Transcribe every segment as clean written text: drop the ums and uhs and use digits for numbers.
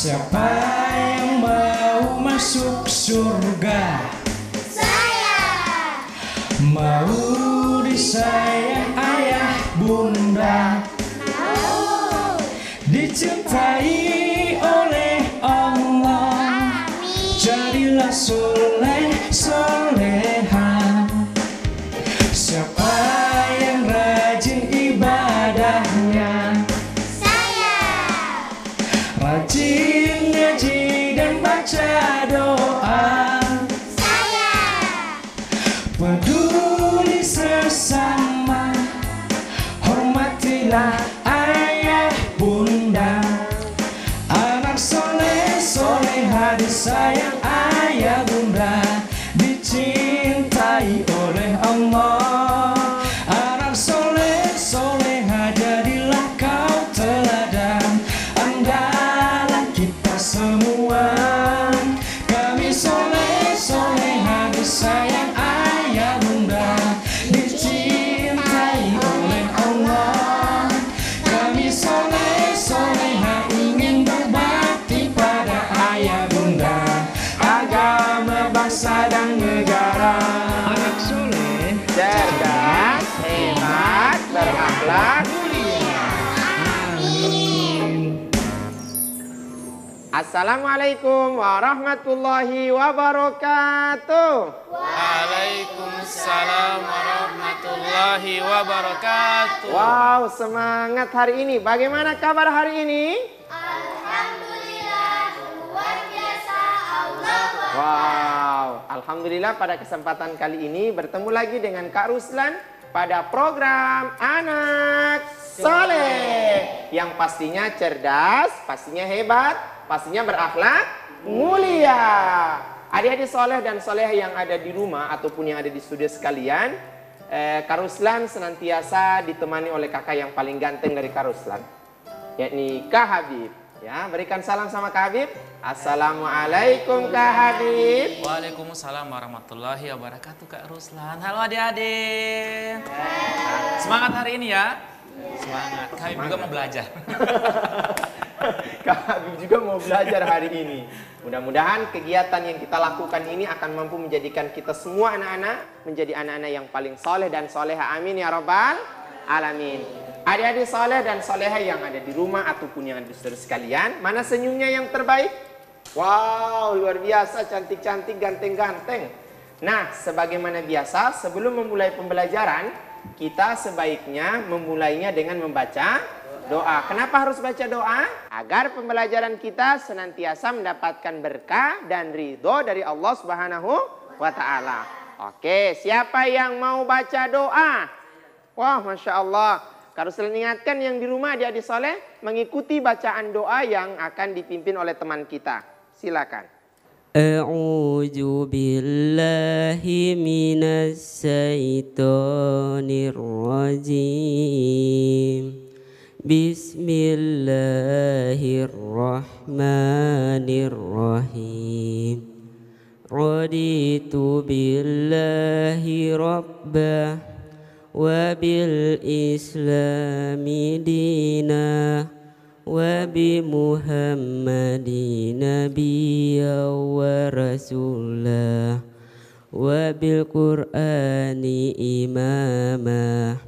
Siapa yang mau masuk surga? Saya. Mau disayang ayah bunda, Mau. dicintai oleh Allah. Amin. Jadilah soleh soleha. Siapa yang rajin ibadahnya? Saya. Rajin ngaji dan baca doa. Saya. Peduli sesama, hormatilah ayah bunda. Anak soleh soleha disayang ayah bunda, dicintai oleh Allah. Anak soleh soleha jadilah kau teladan, andalan kita semua. Kami soleh soleha disayang ayah bunda, dicintai oleh Allah. Kami soleh soleha ingin berbakti pada ayah bunda, agama, bangsa dan negara. Anak soleh Cerdas, hebat, berakhlak. Assalamualaikum warahmatullahi wabarakatuh. Waalaikumsalam warahmatullahi wabarakatuh. Wow, semangat hari ini. Bagaimana kabar hari ini? Alhamdulillah, luar biasa. Allah. Wow, alhamdulillah pada kesempatan kali ini bertemu lagi dengan Kak Ruslan pada program Anak Soleh yang pastinya cerdas, pastinya hebat, pastinya berakhlak mulia. Adik-adik soleh dan soleh yang ada di rumah ataupun yang ada di studio sekalian, Kak Ruslan senantiasa ditemani oleh kakak yang paling ganteng dari Kak Ruslan, yakni Kak Habib. Ya, berikan salam sama Kak Habib. Assalamualaikum Kak Habib. Waalaikumsalam warahmatullahi wabarakatuh Kak Ruslan. Halo adik-adik. Semangat hari ini ya. Semangat. Kami juga mau belajar. Kak Habib juga mau belajar hari ini. Mudah-mudahan kegiatan yang kita lakukan ini akan mampu menjadikan kita semua anak-anak menjadi anak-anak yang paling soleh dan soleha. Amin ya rabbal alamin. Adik-adik soleh dan soleha yang ada di rumah ataupun yang ada di saudara sekalian, mana senyumnya yang terbaik? Wow, luar biasa, cantik-cantik, ganteng-ganteng. Nah, sebagaimana biasa, sebelum memulai pembelajaran, kita sebaiknya memulainya dengan membaca doa. Kenapa harus baca doa? Agar pembelajaran kita senantiasa mendapatkan berkah dan ridho dari Allah Subhanahu wa Ta'ala. Oke, siapa yang mau baca doa? Wah, Masya Allah. Harus ingatkan yang di rumah adik-adik soleh mengikuti bacaan doa yang akan dipimpin oleh teman kita. Silakan. A'udzu billahi minas syaitonir rajim. Bismillahirrahmanirrahim. Raditu billahi rabbah wa bil islami dina wa bi muhammadin nabiyya wa rasulah wa bil qur'ani imama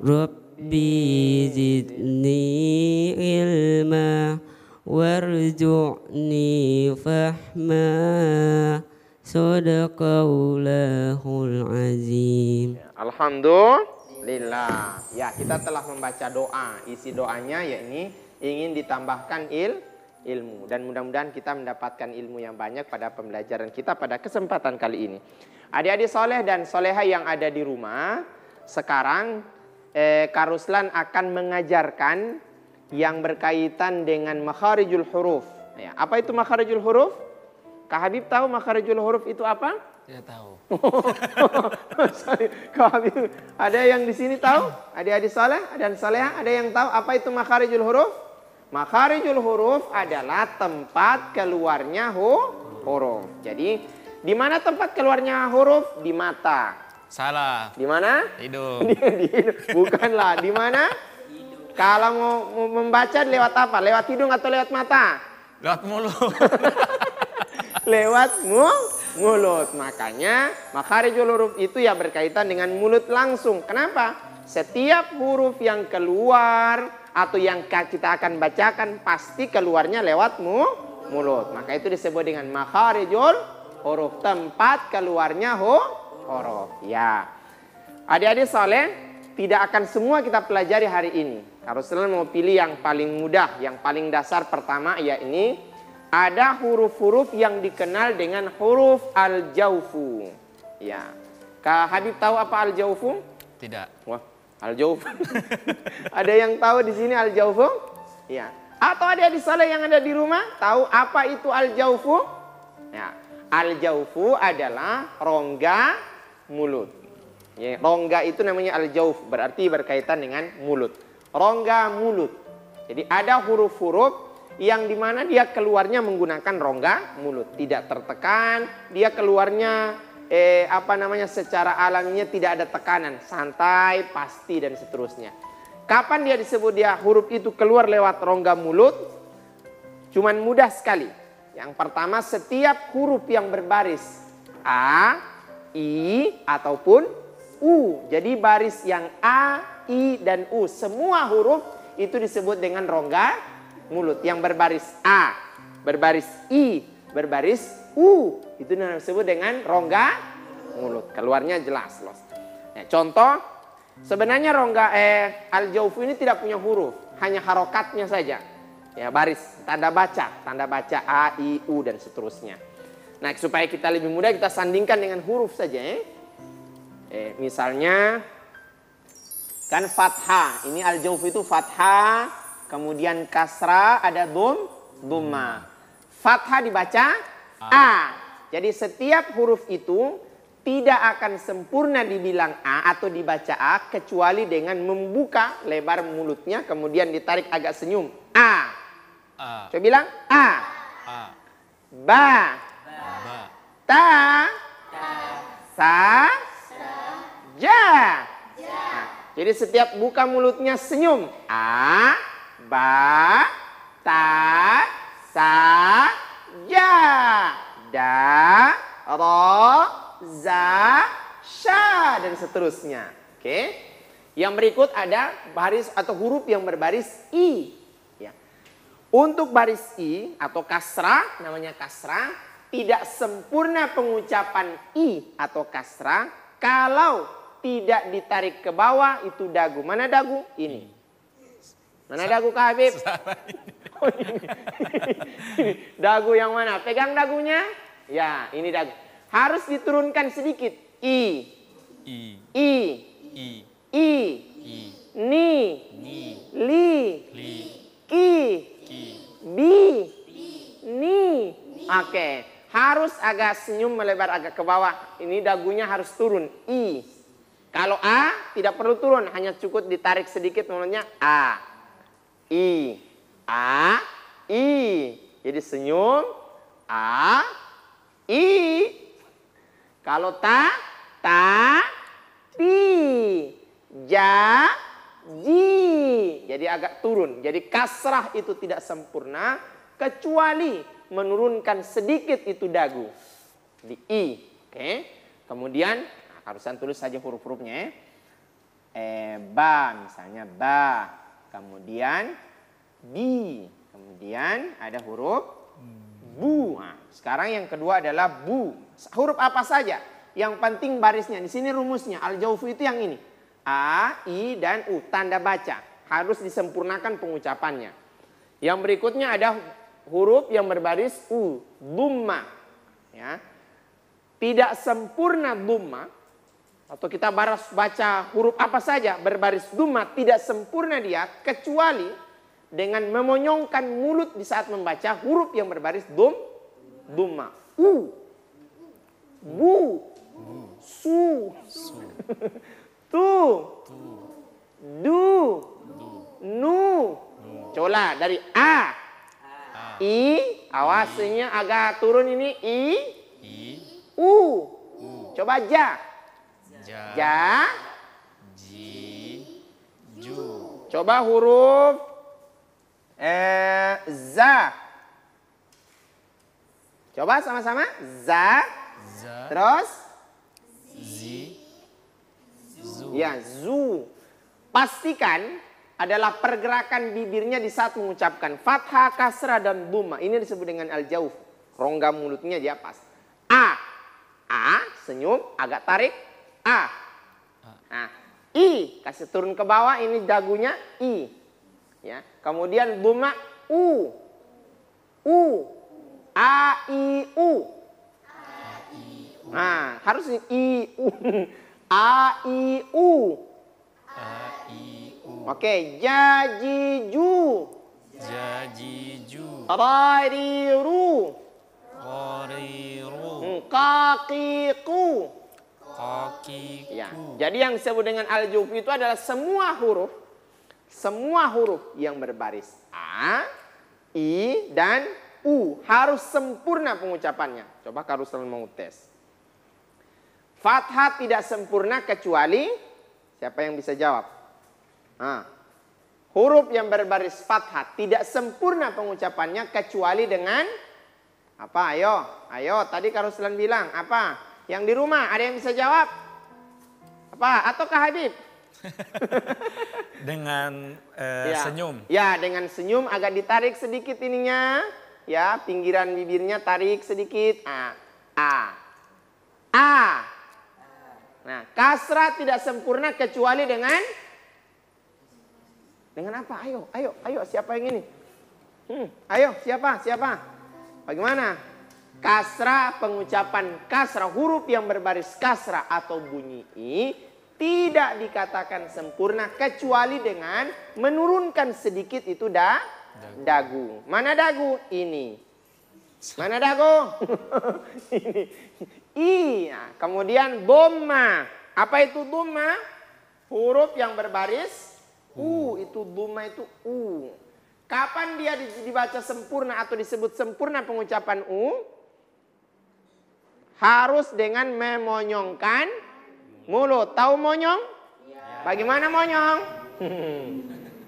rabbi zidni ilma warzuqni fahma Sadaqallahul azim. Alhamdulillah. Ya, kita telah membaca doa. Isi doanya yakni ingin ditambahkan ilmu. Dan mudah-mudahan kita mendapatkan ilmu yang banyak pada pembelajaran kita pada kesempatan kali ini. Adik-adik soleh dan soleha yang ada di rumah, sekarang Kak Ruslan akan mengajarkan yang berkaitan dengan makharijul huruf. Ya, apa itu makharijul huruf? Kak Habib tahu makharijul huruf itu apa? Tidak tahu. Sorry, Kak Habib. Ada yang di sini tahu? Adik-adik soleh dan soleha ada yang tahu apa itu makharijul huruf? Makharijul huruf adalah tempat keluarnya huruf. Jadi, di mana tempat keluarnya huruf? Di mata. Salah. Di mana? Hidung. Di hidung. Bukanlah. Di mana? Kalau mau membaca lewat apa? Lewat hidung atau lewat mata? Lewat mulut. Lewat mulut. Makanya makharijul huruf itu ya berkaitan dengan mulut langsung. Kenapa? Setiap huruf yang keluar atau yang kita akan bacakan pasti keluarnya lewat mulut. Maka itu disebut dengan makharijul huruf, tempat keluarnya huruf. Ya. Adik-adik soleh, tidak akan semua kita pelajari hari ini. Kalau Rasulullah mau pilih yang paling mudah, yang paling dasar pertama ya ini. Ada huruf-huruf yang dikenal dengan huruf al-jawfu. Ya. Kak Habib tahu apa al-jawfu? Tidak. Wah, al-jawfu. Ada yang tahu di sini al-jawfu? Ya. Atau ada di sana yang ada di rumah tahu apa itu al-jawfu? Ya. Al-jawfu adalah rongga mulut. Ya, rongga itu namanya al-jawf, berarti berkaitan dengan mulut. Rongga mulut. Jadi ada huruf-huruf yang dimana dia keluarnya menggunakan rongga mulut, tidak tertekan, dia keluarnya secara alaminya tidak ada tekanan, santai, pasti dan seterusnya. Kapan dia disebut dia huruf itu keluar lewat rongga mulut? Cuman mudah sekali. Yang pertama, setiap huruf yang berbaris A, I ataupun U. Jadi baris yang A, I dan U, semua huruf itu disebut dengan rongga mulut. Yang berbaris A, berbaris I, berbaris U, itu disebut dengan rongga mulut. Keluarnya jelas loh. Ya, contoh, sebenarnya rongga al-jawfu ini tidak punya huruf, hanya harokatnya saja. Ya, baris, tanda baca A, I, U dan seterusnya. Nah, supaya kita lebih mudah kita sandingkan dengan huruf saja. Misalnya kan fathah, ini al-jawf itu fathah, kemudian kasrah ada dhamma. Fathah dibaca A. Jadi setiap huruf itu tidak akan sempurna dibilang A atau dibaca A kecuali dengan membuka lebar mulutnya kemudian ditarik agak senyum. A. Coba bilang A. Ba. Ta. Sa. Ja. Nah, jadi setiap buka mulutnya senyum. A, ba, ta, sa, ja. Da, ro, za, sya dan seterusnya. Oke. Yang berikut ada baris atau huruf yang berbaris I. Ya. Untuk baris I atau kasrah, namanya kasrah, tidak sempurna pengucapan I atau kasrah kalau tidak ditarik ke bawah itu dagu. Mana dagu? Ini. Mana dagu Kak Habib? Oh, ini. Dagu yang mana? Pegang dagunya. Ya, ini dagu. Harus diturunkan sedikit. I. I. I. I. I. I. Ni. Ni. Li. Li. Ki. Ki. Bi. Ni. Oke. Harus agak senyum melebar agak ke bawah. Ini dagunya harus turun. I. Kalau A tidak perlu turun, hanya cukup ditarik sedikit mulutnya A. I. A. I. Jadi senyum. A. I. Kalau ta. Ta. Ti. Ja. Ji. Jadi agak turun. Jadi kasrah itu tidak sempurna kecuali menurunkan sedikit itu dagu. Di I. Oke. Kemudian harusan tulis saja huruf-hurufnya. Ba misalnya ba. Kemudian bi. Kemudian ada huruf bu. Nah, sekarang yang kedua adalah bu. Huruf apa saja? Yang penting barisnya. Di sini rumusnya. Al-jawfu itu yang ini. A, I, dan U. Tanda baca. Harus disempurnakan pengucapannya. Yang berikutnya ada huruf yang berbaris U. Dhamma. Ya. Tidak sempurna dhamma. Atau kita baca huruf apa saja berbaris dhamma, tidak sempurna dia kecuali dengan memonyongkan mulut di saat membaca huruf yang berbaris dhamma. U, bu, su, tu, du, nu. Coba dari A, I, awasnya agak turun ini I, U. Coba ja. Ja, ji, ju. Coba huruf za. Coba sama-sama. Za. Za. Terus? Zi. Zu. Ya, zu. Pastikan adalah pergerakan bibirnya di saat mengucapkan fathah, kasrah, dan dhamma. Ini disebut dengan al-jauf. Rongga mulutnya dia pas. A. A, senyum, agak tarik. A. Nah, I, kasih turun ke bawah, ini dagunya I. Ya, kemudian dhamma U. U. A, I, U. Nah, harus I, U. A, I, U. Oke, ja, ji, ju. Jajiju. Ra, ri, ru. Qariru. Ka, ki, ku. Kakiku. Ya, jadi yang disebut dengan al-juf itu adalah semua huruf yang berbaris A, I, dan U. Harus sempurna pengucapannya. Coba Kak Ruslan mau tes. Fathah tidak sempurna kecuali, siapa yang bisa jawab? Huruf yang berbaris fathah tidak sempurna pengucapannya kecuali dengan apa? Ayo. Tadi Kak Ruslan bilang apa? Yang di rumah ada yang bisa jawab? Apa? Atau Kak Habib? Dengan senyum. Ya, dengan senyum agak ditarik sedikit ininya. Ya, pinggiran bibirnya tarik sedikit. A. Nah, kasrah tidak sempurna kecuali dengan apa? Ayo, siapa yang ini? Ayo, siapa? Bagaimana? Kasrah, pengucapan kasrah, huruf yang berbaris kasrah atau bunyi I tidak dikatakan sempurna kecuali dengan menurunkan sedikit itu dagu. Mana dagu? Ini. Mana dagu? Ini. I. Nah, kemudian dhamma. Apa itu dhamma? Huruf yang berbaris U. Itu dhamma itu U. Kapan dia dibaca sempurna atau disebut sempurna pengucapan U? Harus dengan memonyongkan mulut. Tahu monyong? Bagaimana monyong?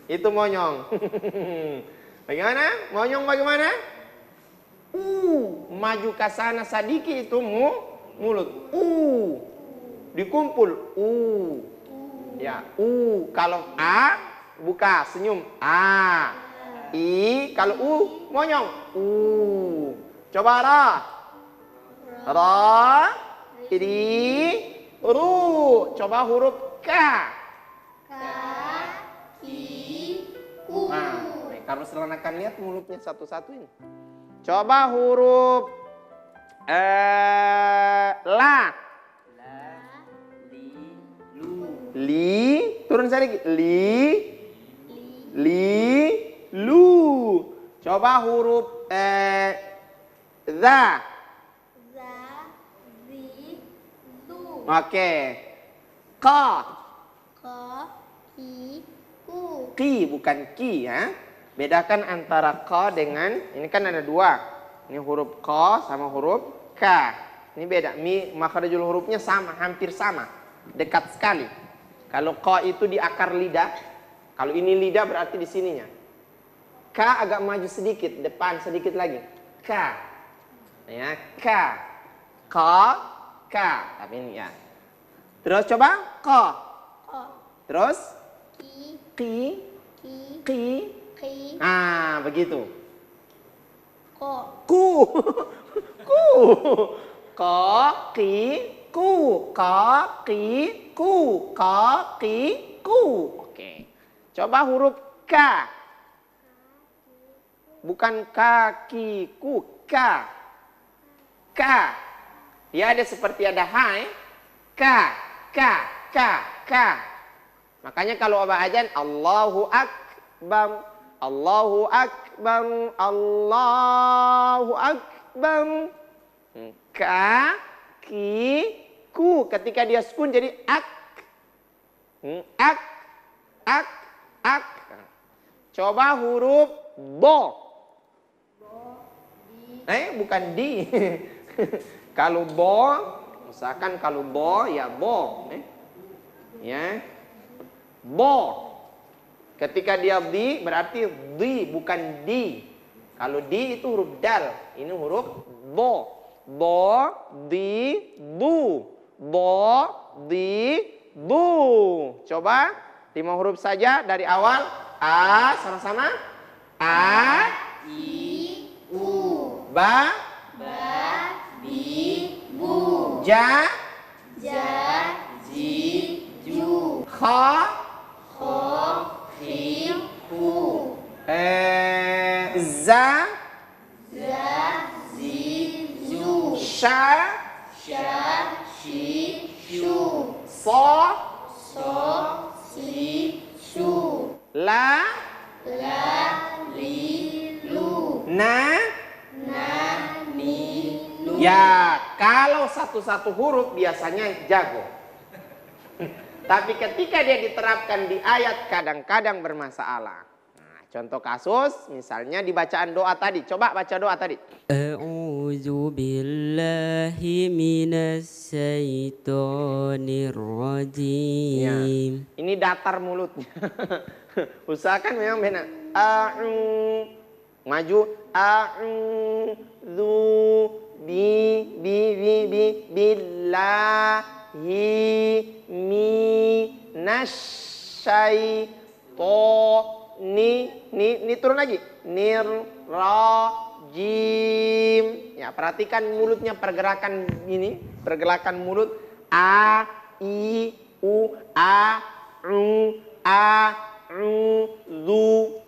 Itu monyong. Bagaimana? Monyong bagaimana? Maju ke sana sedikit itu mulut. Dikumpul. Ya, kalau A buka senyum. A. I kalau U monyong. Coba Ra. Ra, ri, ru. Coba huruf K. Nah, kalau Ruslan akan lihat mulutnya satu-satu ini. Coba huruf La. Li, turun sedikit. Li, lu. Coba huruf Za. Oke. Ka. Ki bukan ki ya. Bedakan antara ka dengan, ini kan ada dua. Ini huruf ka sama huruf ka. Ini beda. Makhrajul hurufnya sama, hampir sama. Dekat sekali. Kalau ka itu di akar lidah. Kalau ini lidah berarti di sininya. Ka agak maju sedikit, depan sedikit lagi. Ka. Ya, ka. Ka. Tapi ini ya. Terus coba ka. Terus ki. Ah, begitu. Ku. Ka, ki, ku. Ka, ki, ku. Ka, ki, ku. Oke. Coba huruf K. Bukan kakiku. K. Ya, ada seperti ada H ya. K. Makanya kalau Abah Ajan Allahu Akbar, Allahu Akbar, Allahu Akbar. Ka, ki, ku. Ketika dia sukun jadi ak. Ak. Coba huruf bo. Bukan di. Kalau bo, misalkan kalau bo ya bo. Ya. Bo. Ketika dia di berarti di bukan di. Kalau di itu huruf dal, ini huruf do. Do, di, du. Do, di, du. Coba 5 huruf saja dari awal. A sama-sama. A, I, U. ba, Bi, Bu. ja, Ja, Ji, Ju. kha, Kho, Khim, Hu. za, Za, Zi, Zu. sha, Sha, Shi, Shu. so, So, Si, Su. la, La, Li, Lu. na. Na, Ni, Lu. Ya, kalau satu-satu huruf biasanya jago. Tapi ketika dia diterapkan di ayat kadang-kadang bermasalah. Nah, contoh kasus misalnya di bacaan doa tadi. Coba baca doa tadi. A'udzu billahi minas syaitonir rajim. Ini datar mulutnya. Usahakan memang benar. Maju. Billahi minasyaitonir turun lagi. Rajim. Ya, perhatikan mulutnya, pergerakan ini, pergerakan mulut. A, I, U, A, U, Zu.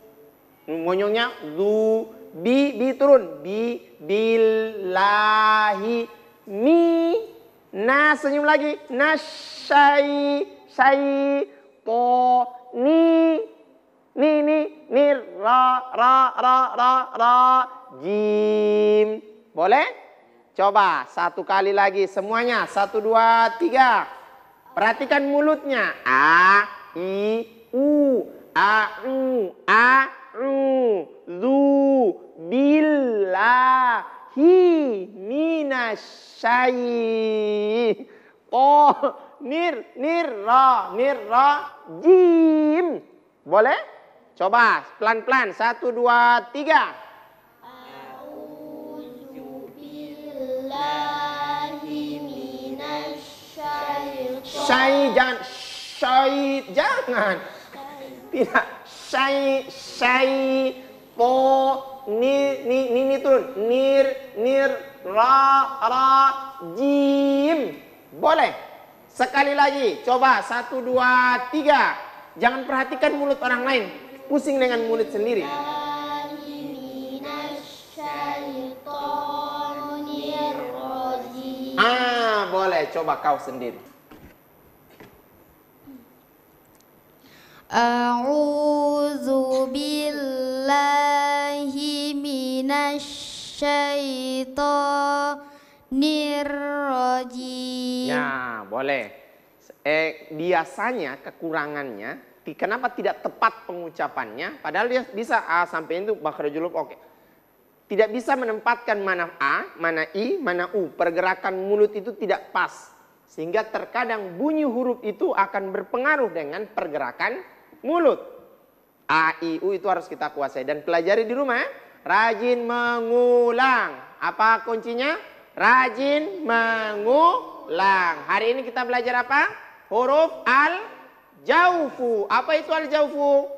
Monyongnya zu. Bi turun. Billahi mi. Nah, senyum lagi. Nasyai to ni ra jim. Boleh? Coba satu kali lagi semuanya. 1, 2, 3. Perhatikan mulutnya. A, I, U, A, U, zu, billahi minasyaitonir rajim. Boleh? Coba pelan-pelan. 1, 2, 3. A'udzu billahi minasyaitonir. Jangan. Tidak. Ni turun. Rajim. Boleh? Sekali lagi. Coba 1, 2, 3. Jangan perhatikan mulut orang lain. Pusing dengan mulut sendiri. Boleh. Coba kau sendiri. A'udzu billahi minasyaitonir rajim. Ya, boleh. Biasanya kekurangannya, kenapa tidak tepat pengucapannya? Padahal dia bisa A sampai itu makhrajul huruf oke. Tidak bisa menempatkan mana A, mana I, mana U. Pergerakan mulut itu tidak pas. Sehingga terkadang bunyi huruf itu akan berpengaruh dengan pergerakan mulut. A, I, U itu harus kita kuasai. Dan pelajari di rumah. Rajin mengulang. Apa kuncinya? Rajin mengulang. Hari ini kita belajar apa? Huruf al-jaufu. Apa itu al-jaufu?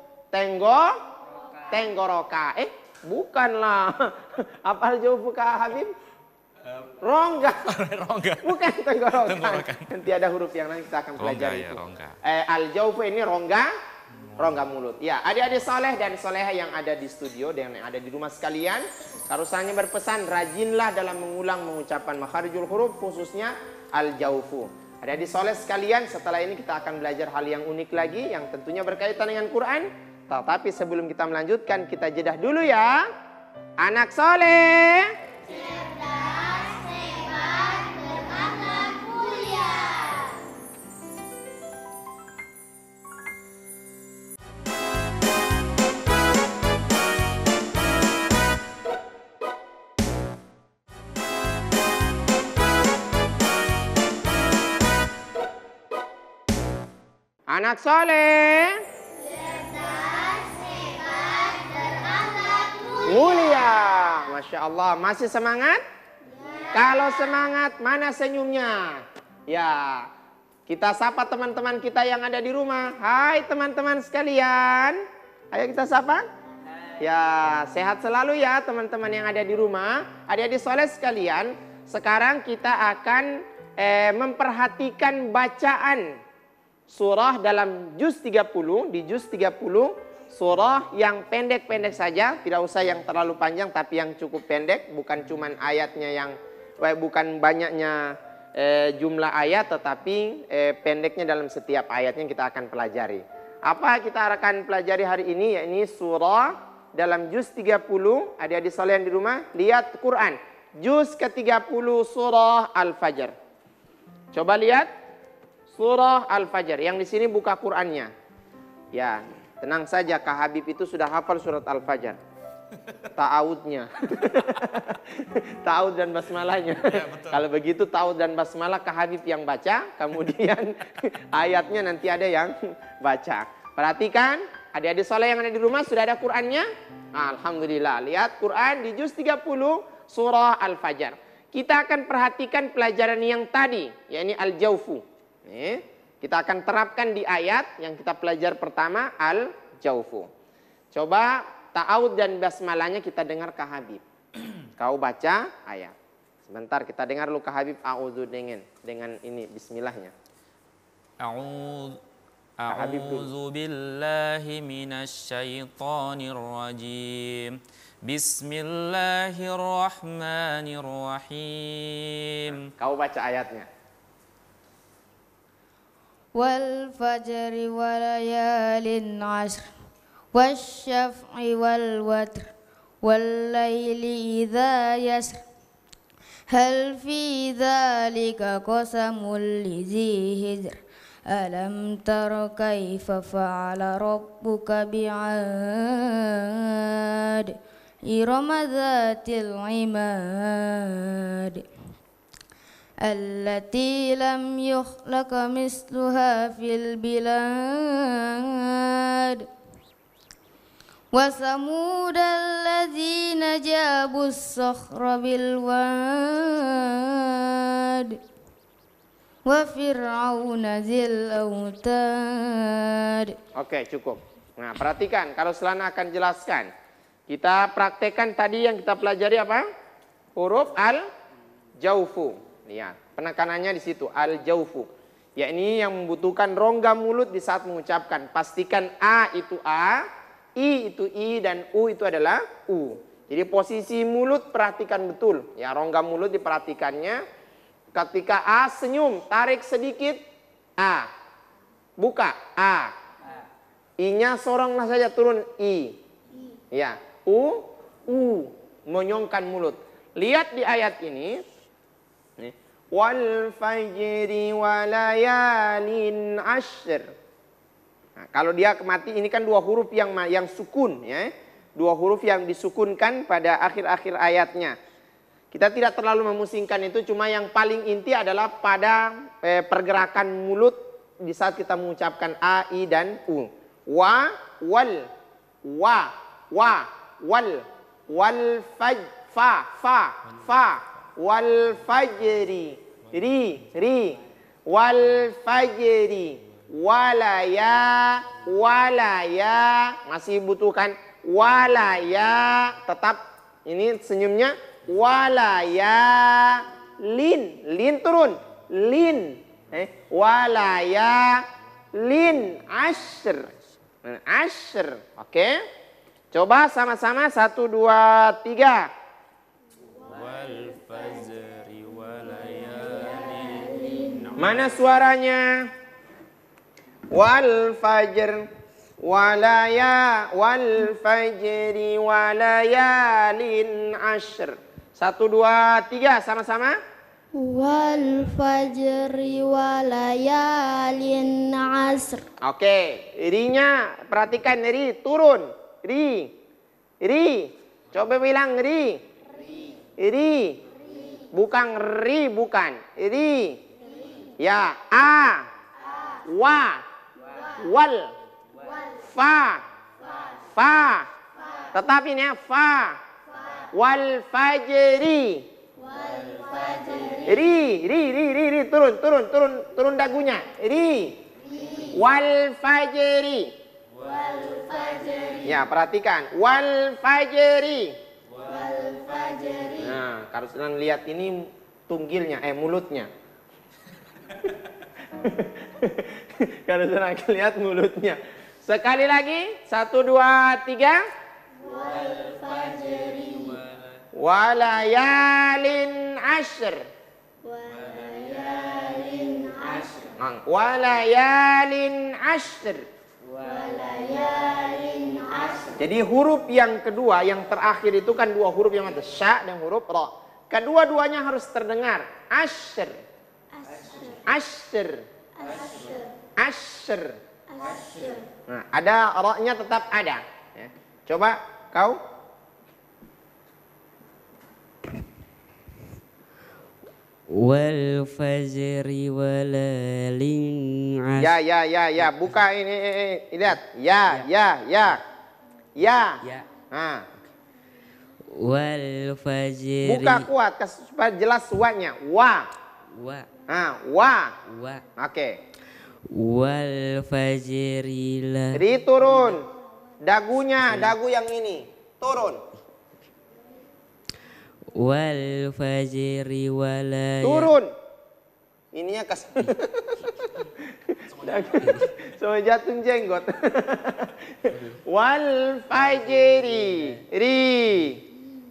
Tenggoroka. Bukanlah. Apa al-jaufu Kak Habib? Rongga. Bukan tenggorokan. Nanti ada huruf yang nanti kita akan pelajari. Al-jaufu ini rongga mulut. Ya, adik-adik soleh dan soleha yang ada di studio dan yang ada di rumah sekalian, Karusanya berpesan rajinlah dalam mengulang mengucapkan makharijul huruf, khususnya al-jaufu. Adik-adik soleh sekalian, setelah ini kita akan belajar hal yang unik lagi yang tentunya berkaitan dengan Quran. Tetapi sebelum kita melanjutkan, kita jedah dulu ya. Anak soleh. Cerdas, hebat, berakhlak mulia. Anak soleh. Cerdas, Masya Allah. Masih semangat? Kalau semangat, mana senyumnya? Ya, kita sapa teman-teman kita yang ada di rumah. Hai teman-teman sekalian. Ayo kita sapa. Ya, sehat selalu ya teman-teman yang ada di rumah. Adik-adik soleh sekalian, sekarang kita akan memperhatikan bacaan surah dalam juz 30. Di juz 30 surah yang pendek-pendek saja, tidak usah yang terlalu panjang tapi yang cukup pendek, bukan cuman ayatnya yang bukan banyaknya jumlah ayat, tetapi pendeknya dalam setiap ayatnya kita akan pelajari. Apa kita akan pelajari hari ini? Yakni surah dalam juz 30. Adik-adik sekalian di rumah, lihat Quran. Juz ke-30 surah Al-Fajr. Coba lihat surah Al-Fajr. Yang di sini buka Qurannya. Ya. Tenang saja, Kak Habib itu sudah hafal surat Al-Fajr. Ta'awudnya. Ta'awud dan basmalahnya. Ya, kalau begitu ta'awud dan basmalah Kak Habib yang baca, kemudian ayatnya nanti ada yang baca. Perhatikan, adik-adik soleh yang ada di rumah sudah ada Qurannya? Alhamdulillah. Lihat Quran di juz 30 surah Al-Fajr. Kita akan perhatikan pelajaran yang tadi, yakni Al-Jawfu. Kita akan terapkan di ayat yang kita pelajar pertama, Al-Jawfu. Coba ta'awud dan basmalahnya kita dengar Kak Habib. Kau baca ayat. Sebentar kita dengar lu Kak Habib a'udzu dengan ini bismillahnya. A'udzu billahi minasyaitonir rajim. Bismillahirrahmanirrahim. Kau baca ayatnya. Wal fajri wa layalin ashr wasyaf'i wal watr wal laili idza yasr hal fi dzalika qasamul lizi hijr alam tara kaifa fa'ala rabbuka bi'ad irama dzatil imad التي لم يخلق مثلها في البلاد وثمود الذين جابوا الصخر بالواد وفرعون ذي الأوتاد. Oke, cukup. Nah, perhatikan, kalau Selana akan jelaskan. Kita praktekkan tadi yang kita pelajari apa? Huruf Al-Jawfu. Lihat, penekanannya di situ, Al-Jawfu. Yakni yang membutuhkan rongga mulut di saat mengucapkan. Pastikan A itu A, I itu I, dan U itu adalah U. Jadi posisi mulut perhatikan betul. Ya, rongga mulut diperhatikannya. Ketika A senyum, tarik sedikit, A. Buka, A. I-nya soronglah saja turun, I. Ya, U, U. Menyongkan mulut. Lihat di ayat ini. Wal fajri walayalin ashr. Nah, kalau dia mati ini kan dua huruf yang sukun ya. Dua huruf yang disukunkan pada akhir-akhir ayatnya. Kita tidak terlalu memusingkan itu, cuma yang paling inti adalah pada pergerakan mulut di saat kita mengucapkan A, I dan U. Wa, wal, wa, wal, wal faj, fa, wal fajri. Ri, wal fajri, walaya, masih butuhkan walaya, tetap ini senyumnya, walaya, lin turun, lin, walaya, lin, ashr, oke, coba sama-sama 1, 2, 3. Wal fajri Mana suaranya? Wal fajr walaya wal fajri walayalin ashr. 1, 2, 3 sama-sama. Wal fajri walayalin asr. Oke, ri-nya perhatikan, ri turun. Ri. Coba bilang ri. Ri. Bukan ri, bukan. Ri. Ya, A, wa, wal, fa. Tetapi ini fa, Wal fajri. Ri, turun dagunya. Ri. Wal fajri. Ya, perhatikan. Wal fajri. Nah, kalau sedang lihat ini tunggilnya, mulutnya. Kalau sedang lihat mulutnya. Sekali lagi, 1, 2, 3. Wal fajri. Walayalin ashr. Walayalin ashr. Jadi huruf yang kedua, yang terakhir itu kan dua huruf yang ada sya dan huruf ra. Kedua-duanya harus terdengar. Ashr. Ashr. Ashr. Nah, ada ra-nya tetap ada. Ya. Coba kau. Wal fajri walalin ashr. Ya. Buka ini. Lihat. Ya. Nah. Wal fajri. Buka kuat supaya jelas wa-nya. Wa. Wa. Oke. Wal fajri la. Ri turun. Dagunya, dagu yang ini. Turun. Wal fajri wala. Turun. Ininya kas. Sampai jatuh jenggot. Wal fajri. Ri.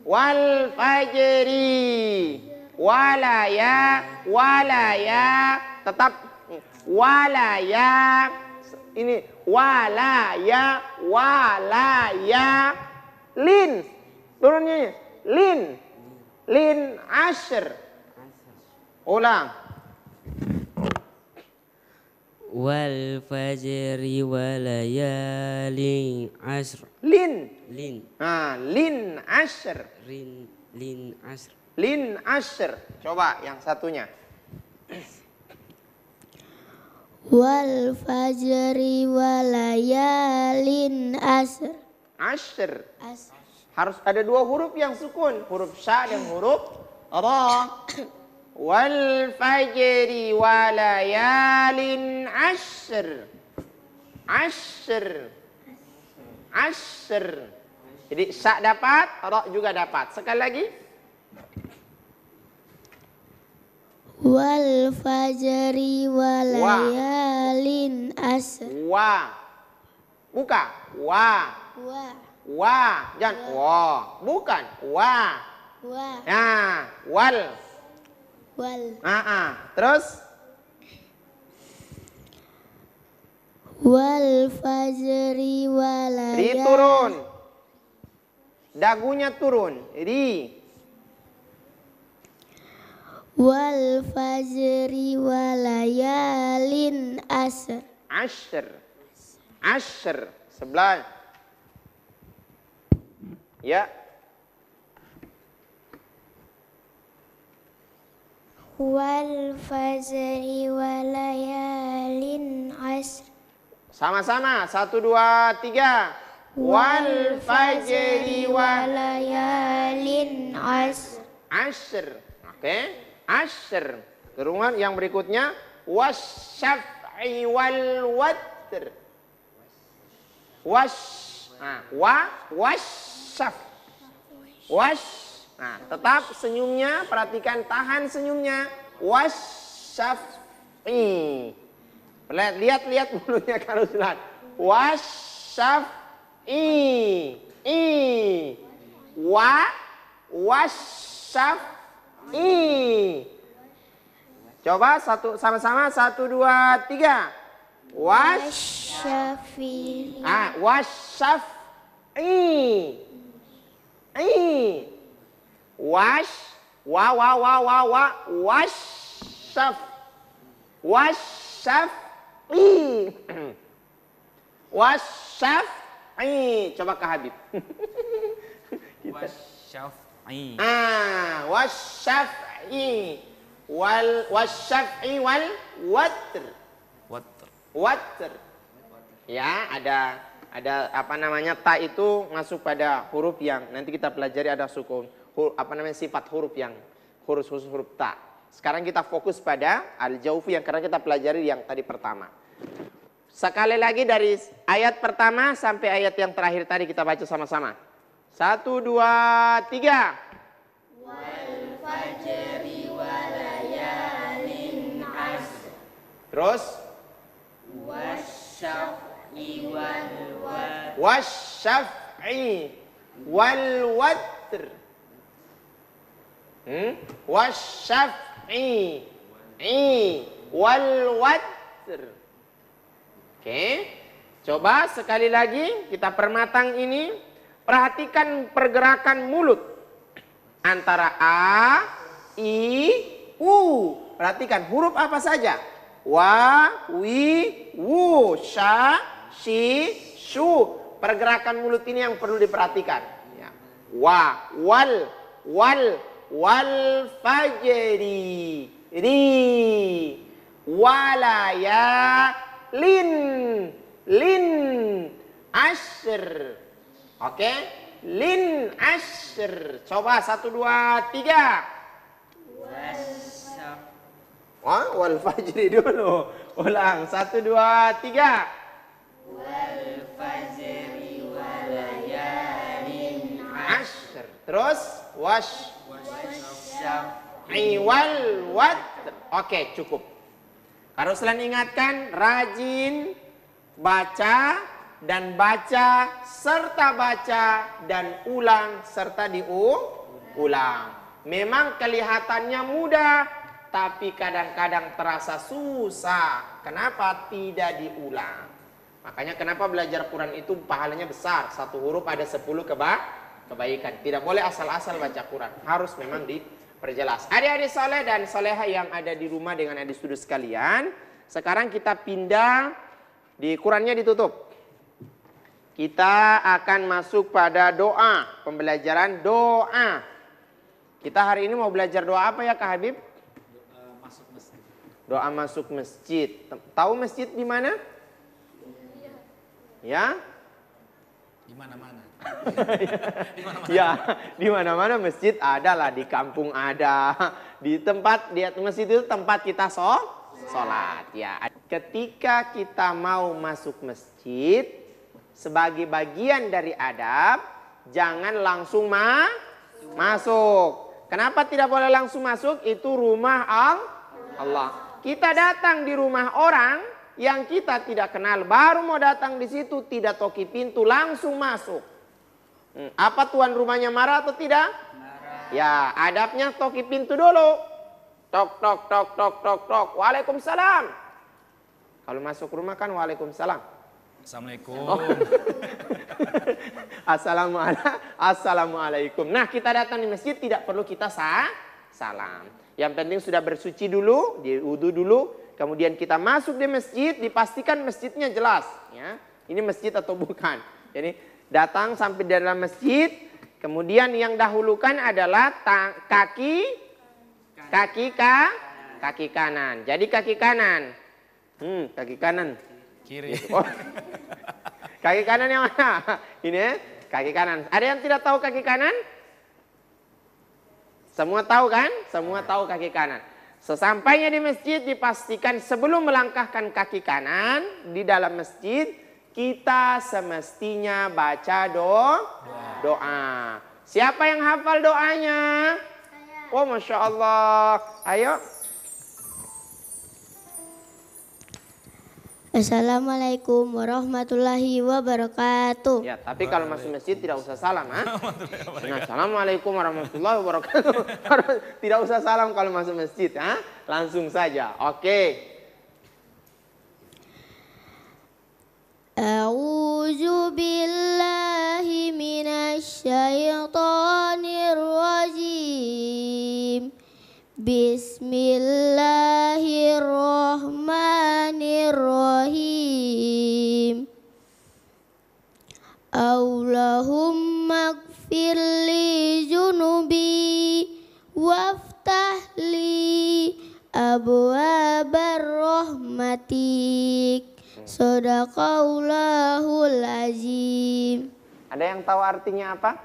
Wal fajri. Walaya. Tetap walaya. Ini walaya. Lin. Turunnya. Lin ashr. Ulang. Wal fajri walayalin ashr. Lin ashr. Lin ashr. Lin ashr. Coba yang satunya. Wal fajri walayalin ashr. Ashr. Harus ada dua huruf yang sukun, huruf sya dan huruf ra. Wal fajri walayalin ashr. Jadi sya dapat, ra juga dapat. Sekali lagi. Wal fajri walayalin ashr. Wa. Buka. Wa, jangan wa, bukan wa. Nah, wal. Terus wal fajri walayalin. Ri turun. Dagunya turun. Ri. Wal fajri walayalin ashr. Sebelah. Ya. Wal fajri walayalin ashr. Sama-sama. 1, 2, 3. Wal fajri walayalin ashr. Oke. Ashr. Kemudian yang berikutnya wasyaf'i wal watr. Nah, tetap senyumnya, perhatikan, tahan senyumnya. Wasyaf'i. Lihat mulutnya kalau sudah. Wasyaf'i. Wasyaf'i. Coba sama-sama 1, 2, 3. Wasyafi. Wasyaf'i. Wasyaf'i. Coba ke Habib. Wasyaf'i. Wasyaf'i. Wasyaf'i wal watr. Ya, Ada apa namanya, ta itu masuk pada huruf yang nanti kita pelajari ada sukun. Sifat huruf yang huruf ta. Sekarang kita fokus pada al-jawfu yang karena kita pelajari yang tadi pertama. Sekali lagi dari ayat pertama sampai ayat yang terakhir tadi kita baca sama-sama. 1, 2, 3. Wal fajri walayalin ashr. Terus Wasyaf'i wal watr. wasyaf'i wal watr. Wasyaf'i wal watr. Oke. Coba sekali lagi kita permatang ini. Perhatikan pergerakan mulut. Antara A, I, U. Perhatikan huruf apa saja. Wa, wi, wu, sha, shi, shu. Pergerakan mulut ini yang perlu diperhatikan. Ya. Wa, wal fajri. Ri. Walaya, lin, ashr. Oke, lin ashr. Coba 1, 2, 3. Wal fajri dulu. Ulang 1, 2, 3. Wal fajri walayalin Ashr. Terus wasyaf'i wal watr. Oke, cukup. Kalau selain ingatkan, rajin baca dan baca serta baca dan ulang serta diulang. Memang kelihatannya mudah, tapi kadang-kadang terasa susah. Kenapa tidak diulang? Makanya kenapa belajar Quran itu pahalanya besar. Satu huruf ada 10 kebaikan. Tidak boleh asal-asal baca Quran. Harus memang diperjelas. Adik-adik soleh dan soleha yang ada di rumah dengan adik studi sekalian. Sekarang kita pindah, di Qurannya ditutup. Kita akan masuk pada doa. Pembelajaran doa. Kita hari ini mau belajar doa apa ya Kak Habib? Masuk masjid. Doa masuk masjid. Tahu masjid di mana? Ya? Di mana-mana. Ya, di mana-mana masjid ada lah, di kampung ada. Di masjid itu tempat kita sholat ya. Ketika kita mau masuk masjid, sebagai bagian dari adab, jangan langsung masuk. Kenapa tidak boleh langsung masuk? Itu rumah Allah. Kita datang di rumah orang yang kita tidak kenal, baru mau datang di situ, tidak toki pintu, langsung masuk. Apa tuan rumahnya marah atau tidak? Marah. Ya, adabnya toki pintu dulu. Tok, tok, tok, tok, tok, tok. Waalaikumsalam. Kalau masuk rumah kan waalaikumsalam. Assalamualaikum. Oh. Assalamualaikum. Nah, kita datang di masjid tidak perlu kita salam. Yang penting sudah bersuci dulu, diwudu dulu, kemudian kita masuk di masjid, dipastikan masjidnya jelas, ya. Ini masjid atau bukan. Jadi datang sampai di dalam masjid, kemudian yang dahulukan adalah kaki kanan. Jadi kaki kanan. Kaki kanan. Kiri. Oh. Kaki kanan yang mana? Ini ya, kaki kanan. Ada yang tidak tahu kaki kanan? Semua tahu kan? Semua tahu kaki kanan. Sesampainya di masjid dipastikan sebelum melangkahkan kaki kanan di dalam masjid, kita semestinya baca doa. Siapa yang hafal doanya? Oh, Masya Allah. Ayo. Assalamualaikum warahmatullahi wabarakatuh. Ya, tapi kalau masuk masjid tidak usah salam, ha? Nah, Assalamualaikum warahmatullahi wabarakatuh. Tidak usah salam kalau masuk masjid, ha? Langsung saja. Oke. A'udzu billahi minasy syaithanir rajim. Bismillahirrahmanirrahim. Allahumma gfirli junubi waftahli abwabar rahmatik Sadaqallahul azim. Ada yang tahu artinya apa?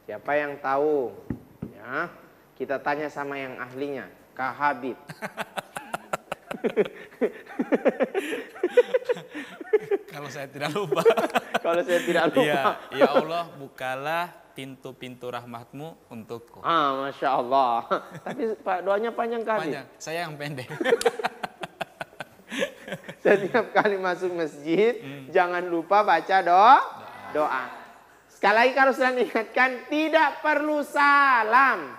Siapa yang tahu? Ya, kita tanya sama yang ahlinya, Kak Habib. Kalau saya tidak lupa. Kalau saya tidak lupa. Iya, ya Allah, bukalah pintu-pintu rahmatmu untukku. Masya Allah. Tapi Pak doanya panjang kali. Panjang, saya yang pendek. Setiap kali masuk masjid, jangan lupa baca doa. Sekali lagi kalau sudah ingatkan, tidak perlu salam.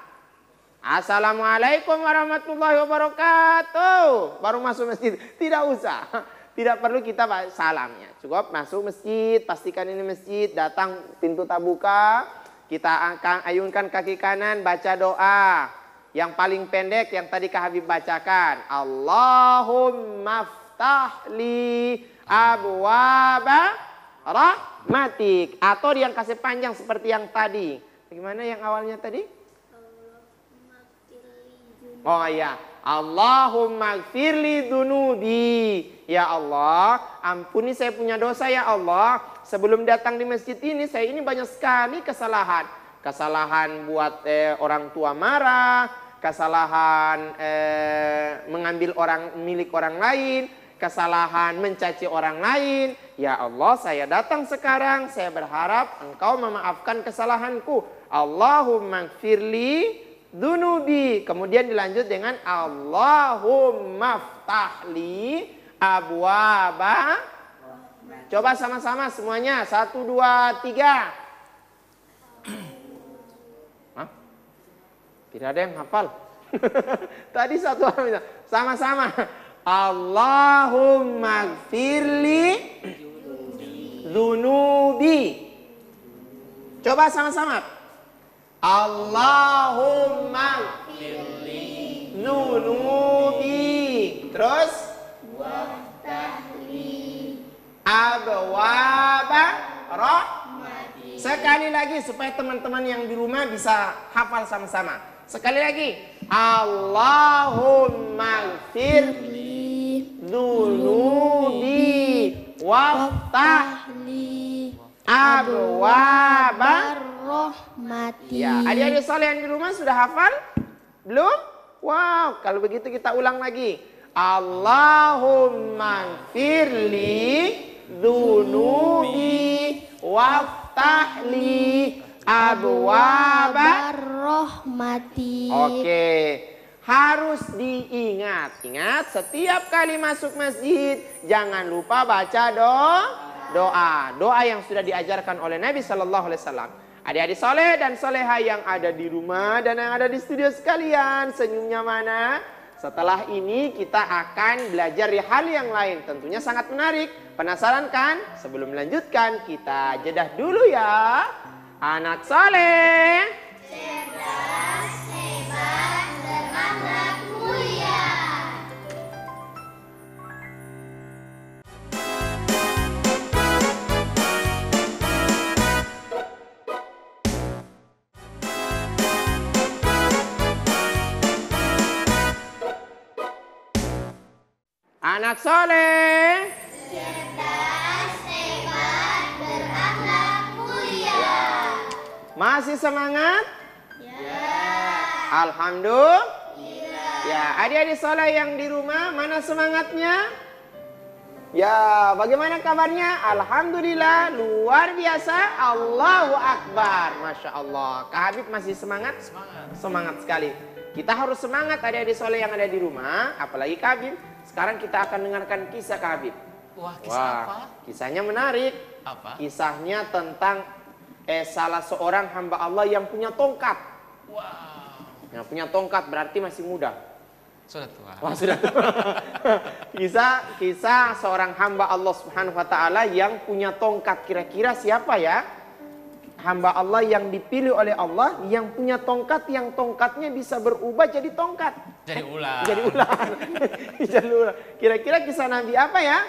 Assalamualaikum warahmatullahi wabarakatuh. Baru masuk masjid, tidak usah. Tidak perlu kita salamnya. Cukup masuk masjid, pastikan ini masjid, datang pintu tak buka. Kita akan ayunkan kaki kanan, baca doa. Yang paling pendek yang tadi Kak Habib bacakan. Allahumma ftahli abwaba rahmatik. Atau yang kasih panjang seperti yang tadi. Bagaimana yang awalnya tadi? Oh iya. Allahumma gfirli dunubi. Ya Allah, ampuni saya punya dosa ya Allah. Sebelum datang di masjid ini, saya ini banyak sekali kesalahan. Kesalahan buat orang tua marah, kesalahan mengambil milik orang lain, kesalahan mencaci orang lain. Ya Allah, saya datang sekarang, saya berharap Engkau memaafkan kesalahanku. Allahumma gfirli dunubi. Kemudian dilanjut dengan Allahumma ftahli abwaba. Coba sama-sama semuanya. 1, 2, 3. Hah? Tidak ada yang hafal. Tadi satu orang sama-sama. Allahumma gfirli dunubi. Coba sama-sama. Allahumma gfirli dunubi. Terus abwaba rahmati. Sekali lagi supaya teman-teman yang di rumah bisa hafal sama-sama. Sekali lagi. Allahumma gfirli dunubi waftahli abwaba rahmati. Ya, adik-adik soleh yang di rumah sudah hafal? Belum? Wow, kalau begitu kita ulang lagi. Allahumma gfirli dunubi waftahli abwaba rahmati. Oke, harus diingat. Ingat, setiap kali masuk masjid jangan lupa baca doa. Doa yang sudah diajarkan oleh Nabi Sallallahu Alaihi Wasallam. Adik-adik soleh dan soleha yang ada di rumah dan yang ada di studio sekalian, senyumnya mana? Setelah ini kita akan belajar di hal yang lain. Tentunya sangat menarik. Penasaran kan? Sebelum melanjutkan, kita jedah dulu ya. Anak soleh. Cerdas, hebat, berakhlak mulia. Anak soleh. Cerdas, hebat, berakhlak mulia. Masih semangat? Ya. Alhamdulillah. Ya, adik-adik soleh yang di rumah, mana semangatnya? Ya, bagaimana kabarnya? Alhamdulillah, luar biasa. Allahu Akbar. Masya Allah. Kak Habib masih semangat? Semangat sekali. Kita harus semangat adik-adik soleh yang ada di rumah, apalagi Kak Habib. Sekarang kita akan dengarkan kisah Kak Habib. Wah, kisah apa? Kisahnya menarik. Apa? Kisahnya tentang salah seorang hamba Allah yang punya tongkat. Wow. Yang punya tongkat berarti masih muda. Sudah tua. Wah, sudah tua. Kisah seorang hamba Allah Subhanahu wa taala yang punya tongkat. Kira-kira siapa ya? Hamba Allah yang dipilih oleh Allah yang punya tongkat, yang tongkatnya bisa berubah jadi tongkat. Jadi ular. Jadi ular. Jadi ular. Kira-kira kisah Nabi apa ya?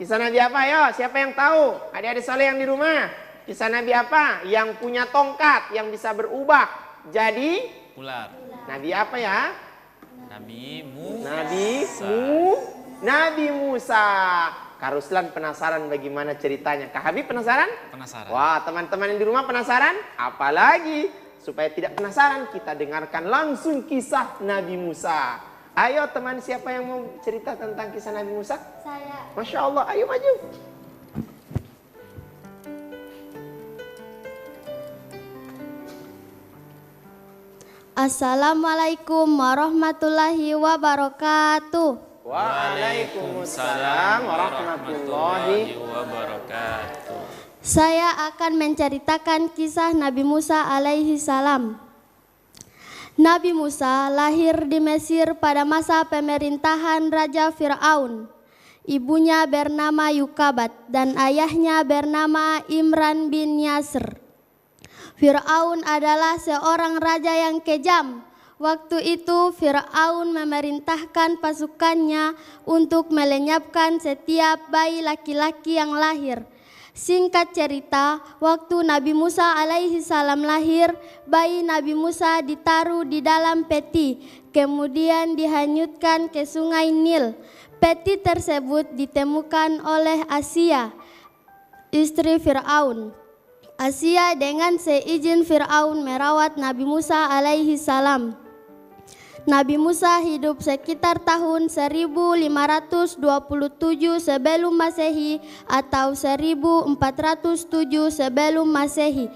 Kisah Nabi apa ya? Siapa yang tahu? Adik-adik saleh yang di rumah. Kisah Nabi apa? Yang punya tongkat yang bisa berubah jadi Ular. Nabi apa ya? Nabi Nabi Musa. Kak Ruslan penasaran bagaimana ceritanya? Kak Habib penasaran? Penasaran. Wah, teman-teman yang di rumah penasaran? Apalagi supaya tidak penasaran, kita dengarkan langsung kisah Nabi Musa. Ayo teman, siapa yang mau cerita tentang kisah Nabi Musa? Saya. Masya Allah, ayo maju. Assalamualaikum warahmatullahi wabarakatuh. Waalaikumsalam warahmatullahi wabarakatuh. Saya akan menceritakan kisah Nabi Musa alaihi salam. Nabi Musa lahir di Mesir pada masa pemerintahan Raja Fir'aun. Ibunya bernama Yukabat dan ayahnya bernama Imran bin Yasir. Fir'aun adalah seorang raja yang kejam. Waktu itu Fir'aun memerintahkan pasukannya untuk melenyapkan setiap bayi laki-laki yang lahir. Singkat cerita, waktu Nabi Musa alaihi salam lahir, bayi Nabi Musa ditaruh di dalam peti, kemudian dihanyutkan ke sungai Nil. Peti tersebut ditemukan oleh Asia, istri Fir'aun. Asia dengan seizin Fir'aun merawat Nabi Musa alaihi salam. Nabi Musa hidup sekitar tahun 1527 sebelum Masehi atau 1407 sebelum Masehi.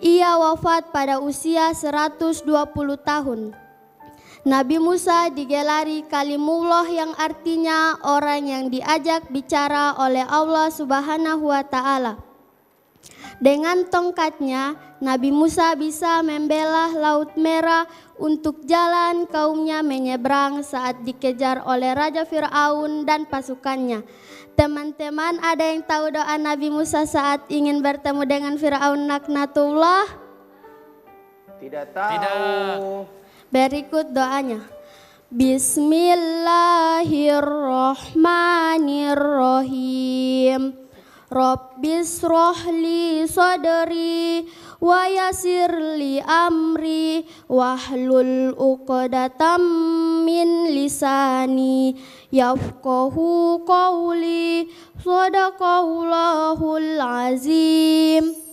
Ia wafat pada usia 120 tahun. Nabi Musa digelari Kalimullah yang artinya orang yang diajak bicara oleh Allah Subhanahu wa Ta'ala. Dengan tongkatnya, Nabi Musa bisa membelah Laut Merah untuk jalan kaumnya menyeberang saat dikejar oleh Raja Fir'aun dan pasukannya. Teman-teman, ada yang tahu doa Nabi Musa saat ingin bertemu dengan Fir'aun laknatullah? Tidak tahu. Berikut doanya. Bismillahirrahmanirrahim. Rabbis rohli sodri wa yasirli amri wahlul uqdatam min lisani yafqahu qawli sadaqallahul azim.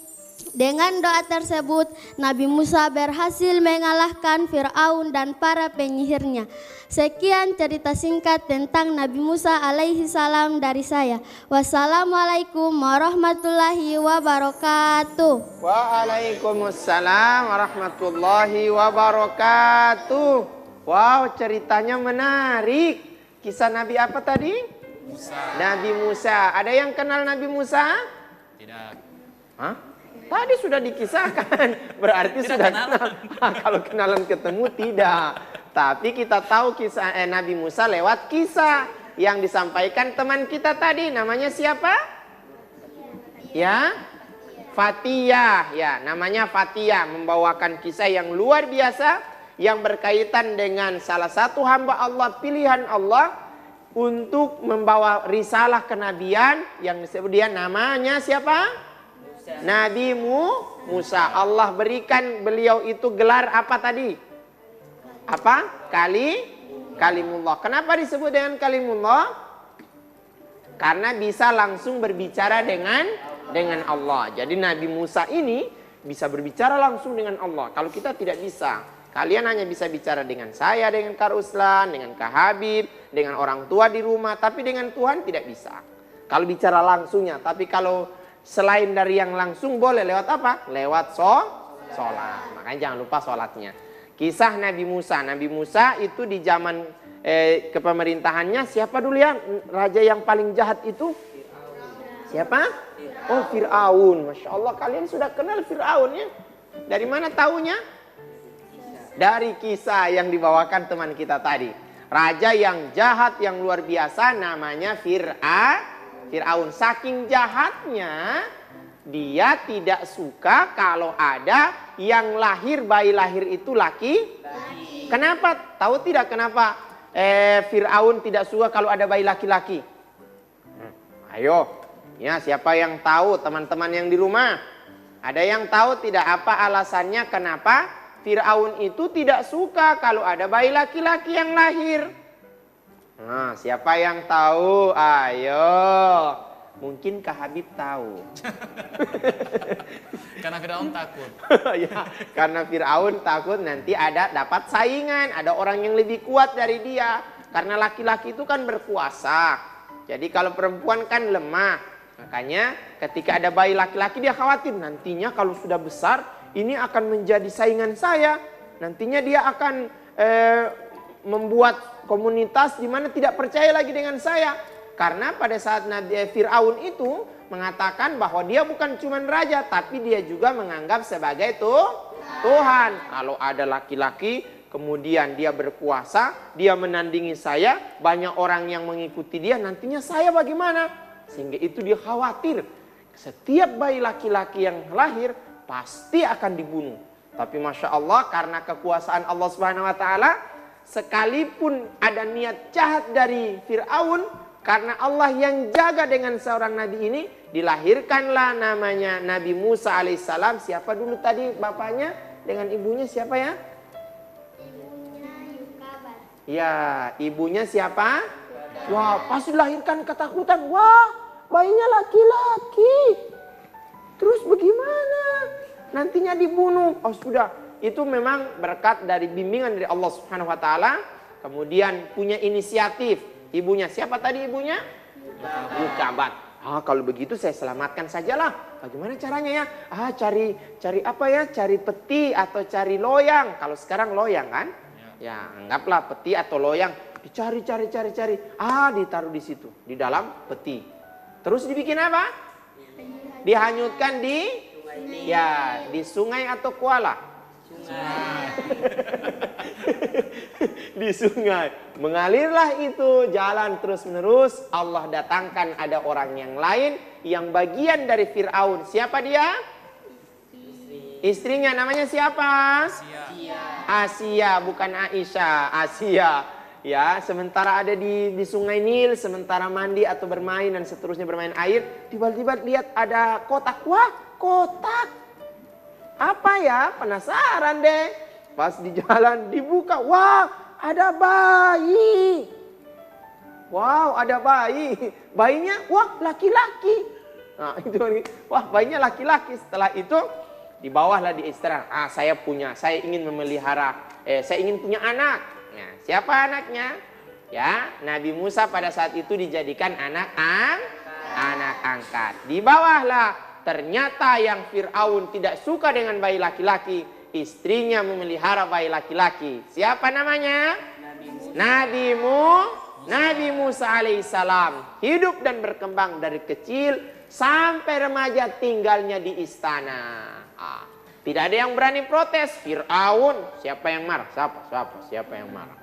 Dengan doa tersebut, Nabi Musa berhasil mengalahkan Fir'aun dan para penyihirnya. Sekian cerita singkat tentang Nabi Musa alaihi salam dari saya. Wassalamualaikum warahmatullahi wabarakatuh. Waalaikumsalam warahmatullahi wabarakatuh. Wow, ceritanya menarik. Kisah Nabi apa tadi? Musa. Nabi Musa. Ada yang kenal Nabi Musa? Tidak. Hah? Tadi sudah dikisahkan, berarti Tidak sudah kenalan. kenal. Kalau kenalan ketemu tidak. Tapi kita tahu kisah Nabi Musa lewat kisah yang disampaikan teman kita tadi. Namanya siapa? Ya, Fatiyah. Ya, namanya Fatiyah, membawakan kisah yang luar biasa yang berkaitan dengan salah satu hamba Allah, pilihan Allah untuk membawa risalah kenabian yang disebut dia namanya siapa? Nabi Musa. Allah berikan beliau itu gelar apa tadi? Apa? Kalimullah. Kenapa disebut dengan Kalimullah? Karena bisa langsung berbicara dengan Allah. Jadi Nabi Musa ini bisa berbicara langsung dengan Allah. Kalau kita tidak bisa. Kalian hanya bisa bicara dengan saya, dengan Kak Ruslan, dengan Kak Habib, dengan orang tua di rumah. Tapi dengan Tuhan tidak bisa. Kalau bicara langsungnya. Tapi kalau selain dari yang langsung boleh lewat apa? Lewat sholat. Makanya jangan lupa sholatnya. Kisah Nabi Musa. Nabi Musa itu di zaman kepemerintahannya siapa dulu ya? Raja yang paling jahat itu? Siapa? Oh, Fir'aun. Masya Allah, kalian sudah kenal Fir'aun ya? Dari mana taunya? Dari kisah yang dibawakan teman kita tadi. Raja yang jahat, yang luar biasa namanya Fir'aun. Saking jahatnya, dia tidak suka kalau ada yang lahir, bayi lahir itu laki. Kenapa? Tahu tidak kenapa Fir'aun tidak suka kalau ada bayi laki-laki? Ayo, ya siapa yang tahu, teman-teman yang di rumah? Ada yang tahu tidak apa alasannya kenapa Fir'aun itu tidak suka kalau ada bayi laki-laki yang lahir? Nah, siapa yang tahu? Ayo. Mungkin Kak Habib tahu. Karena Firaun takut. Ya, karena Firaun takut nanti dapat saingan, ada orang yang lebih kuat dari dia. Karena laki-laki itu kan berkuasa. Jadi kalau perempuan kan lemah. Makanya ketika ada bayi laki-laki dia khawatir nantinya kalau sudah besar ini akan menjadi saingan saya. Nantinya dia akan membuat komunitas di mana tidak percaya lagi dengan saya. Karena pada saat Nabi Firaun itu mengatakan bahwa dia bukan cuma raja, tapi dia juga menganggap sebagai Tuhan. Kalau ada laki-laki, kemudian dia berkuasa, dia menandingi saya, banyak orang yang mengikuti dia, nantinya saya bagaimana? Sehingga itu dia khawatir. Setiap bayi laki-laki yang lahir pasti akan dibunuh. Tapi Masya Allah, karena kekuasaan Allah Subhanahu Wa Taala, sekalipun ada niat jahat dari Firaun, karena Allah yang jaga dengan seorang nabi ini, dilahirkanlah namanya Nabi Musa alaihissalam. Siapa dulu tadi bapaknya dengan ibunya siapa ya? Ibunya Yukabat. Ya, ibunya siapa? Wah, pas dilahirkan ketakutan. Wah, bayinya laki-laki. Terus bagaimana? Nantinya dibunuh. Oh sudah, itu memang berkat dari bimbingan dari Allah Subhanahu Wa Taala. Kemudian punya inisiatif. Ibunya siapa tadi ibunya? Yukabat. Kalau begitu saya selamatkan sajalah. Bagaimana caranya ya? Cari apa ya? Cari peti atau cari loyang. Kalau sekarang loyang kan? Ya, anggaplah peti atau loyang. Dicari. Ditaruh di situ, di dalam peti. Terus dibikin apa? Dihanyutkan di sungai atau kuala? Di sungai. Mengalirlah itu jalan terus menerus. Allah datangkan ada orang yang lain yang bagian dari Firaun. Siapa dia? Istrinya namanya siapa? Asia, bukan Aisyah. Asia. Ya, sementara ada di sungai Nil, sementara mandi atau bermain dan seterusnya bermain air, tiba-tiba lihat ada kotak. Wah, kotak. Apa ya? Penasaran deh. Pas di jalan dibuka, wah, ada bayi. Wow, ada bayi. Bayinya, wah, laki-laki. Nah, itu wah, bayinya laki-laki. Setelah itu dibawahlah di istana. Saya ingin memelihara, saya ingin punya anak. Nah, siapa anaknya? Ya, Nabi Musa pada saat itu dijadikan anak angkat. Di bawahlah. Ternyata yang Firaun tidak suka dengan bayi laki-laki, istrinya memelihara bayi laki-laki. Siapa namanya? Nabi Musa alaihissalam. Hidup dan berkembang dari kecil sampai remaja tinggalnya di istana. Tidak ada yang berani protes. Firaun, siapa yang marah? Siapa yang marah?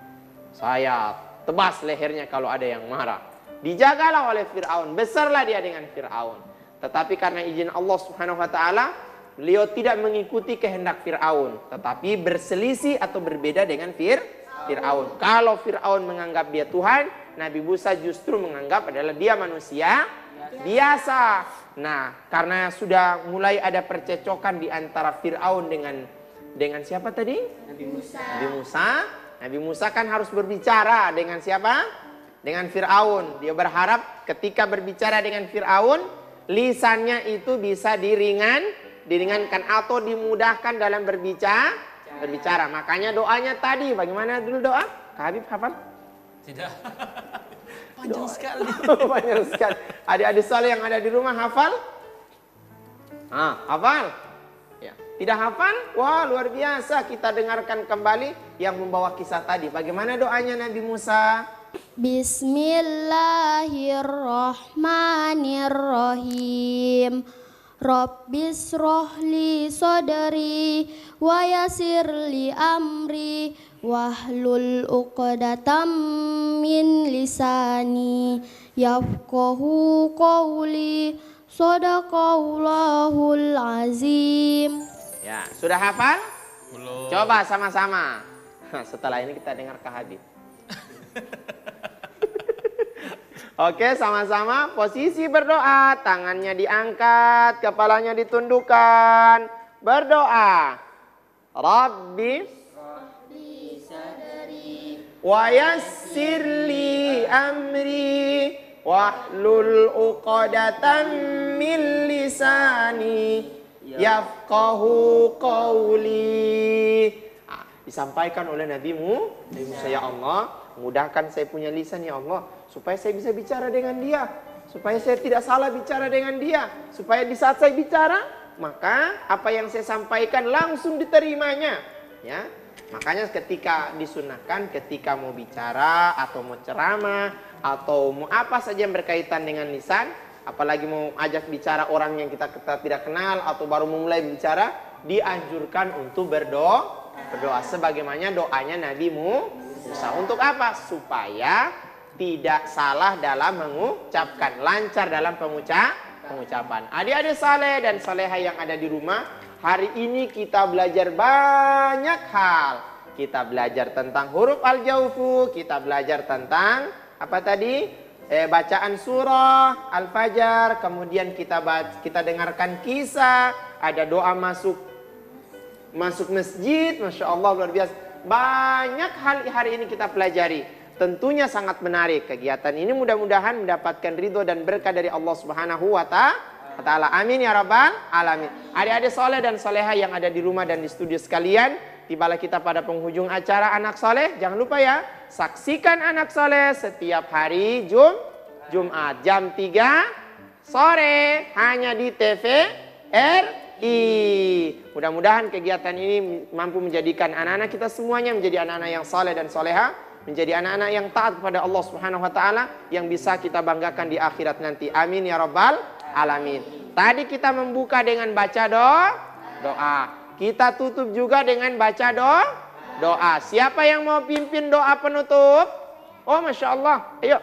Saya tebas lehernya kalau ada yang marah. Dijagalah oleh Firaun, besarlah dia dengan Firaun. Tetapi karena izin Allah Subhanahu Wa Taala, beliau tidak mengikuti kehendak Firaun, tetapi berselisih atau berbeda dengan Firaun. Kalau Firaun menganggap dia Tuhan, Nabi Musa justru menganggap adalah dia manusia biasa. Nah, karena sudah mulai ada percecokan di antara Firaun dengan siapa tadi? Nabi Musa kan harus berbicara dengan siapa? Dengan Firaun. Dia berharap ketika berbicara dengan Firaun, lisannya itu bisa diringankan atau dimudahkan dalam berbicara. Makanya doanya tadi, bagaimana dulu doa? Kak Habib hafal? Tidak. Panjang sekali. Panjang sekali. Adik-adik soleh yang ada di rumah hafal? Hafal? Ya. Tidak hafal? Wah, luar biasa. Kita dengarkan kembali yang membawa kisah tadi. Bagaimana doanya Nabi Musa? Bismillahirrahmanirrahim. Rabbis rohli sodri wa yasirli amri wahlul uqdatam min lisani yafqahu qawli sadaqallahul azim. Ya, sudah hafal? Belum. Coba sama-sama. Setelah ini kita dengar Kak Habib. Oke, sama-sama posisi berdoa, tangannya diangkat, kepalanya ditundukkan, berdoa. Rabbi wa yassirli amri wahlul 'uqdatam min lisani yafqahu qawli. Disampaikan oleh Nabi Musa, ya Allah, mudahkan saya punya lisan ya Allah, supaya saya bisa bicara dengan dia, supaya saya tidak salah bicara dengan dia, supaya di saat saya bicara, maka apa yang saya sampaikan langsung diterimanya, ya. Makanya ketika disunahkan, ketika mau bicara atau mau ceramah atau mau apa saja yang berkaitan dengan lisan, apalagi mau ajak bicara orang yang kita tidak kenal atau baru memulai bicara, dianjurkan untuk berdoa sebagaimana doanya Nabi Musa. Untuk apa? Supaya tidak salah dalam mengucapkan, lancar dalam pengucapan. Adik-adik saleh dan saleha yang ada di rumah, hari ini kita belajar banyak hal. Kita belajar tentang huruf al-jawfu, kita belajar tentang apa tadi? Bacaan surah Al-Fajr, kemudian kita dengarkan kisah, ada doa masuk masjid, Masya Allah luar biasa. Banyak hal hari ini kita pelajari. Tentunya sangat menarik kegiatan ini, mudah-mudahan mendapatkan ridho dan berkah dari Allah Subhanahu wa Ta'ala. Amin ya Rabbal Alamin. Adik-adik soleh dan soleha yang ada di rumah dan di studio sekalian, tibalah kita pada penghujung acara Anak Soleh. Jangan lupa ya, saksikan Anak Soleh setiap hari Jumat jam 3 sore hanya di TVRI. Mudah-mudahan kegiatan ini mampu menjadikan anak-anak kita semuanya menjadi anak-anak yang soleh dan soleha, menjadi anak-anak yang taat kepada Allah Subhanahu wa Ta'ala, yang bisa kita banggakan di akhirat nanti. Amin ya Rabbal Alamin. Tadi kita membuka dengan baca doa. Kita tutup juga dengan baca doa. Siapa yang mau pimpin doa penutup? Oh, Masya Allah. Ayo.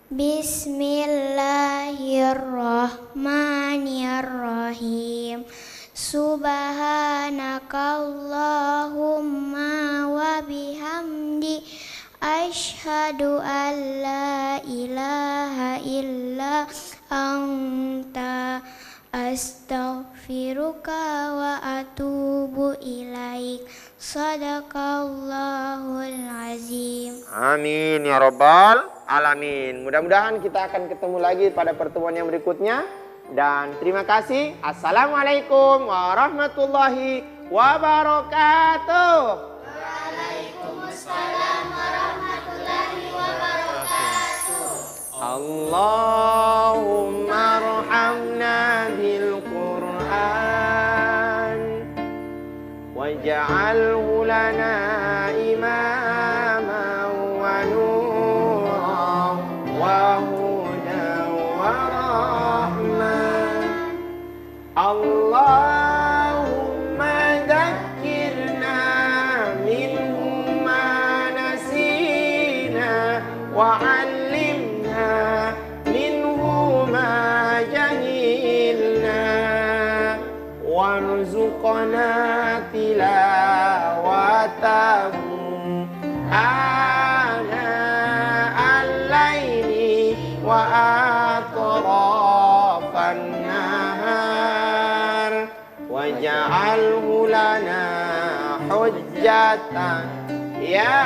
Bismillahirrahmanirrahim. Subhanakallahumma wa bihamdi asyhadu an la ilaha illa anta astaghfiruka wa atubu ilaik. Sadaqallahul azim. Amin ya Rabbal Alamin. Mudah-mudahan kita akan ketemu lagi pada pertemuan yang berikutnya. Dan terima kasih. Assalamualaikum warahmatullahi wabarakatuh. Waalaikumsalam warahmatullahi wabarakatuh. Allahumma arhamna bil Qur'an waj'alhu lana imaman wa nuran wa hudan wa rahmah. Allahumma dhakkirna minhu ma nasina wa 'allimna minhu ma jahilna warzuqna tilawatahu ana al-laili wa atrafan nahar waj'alhu lana hujjatan ya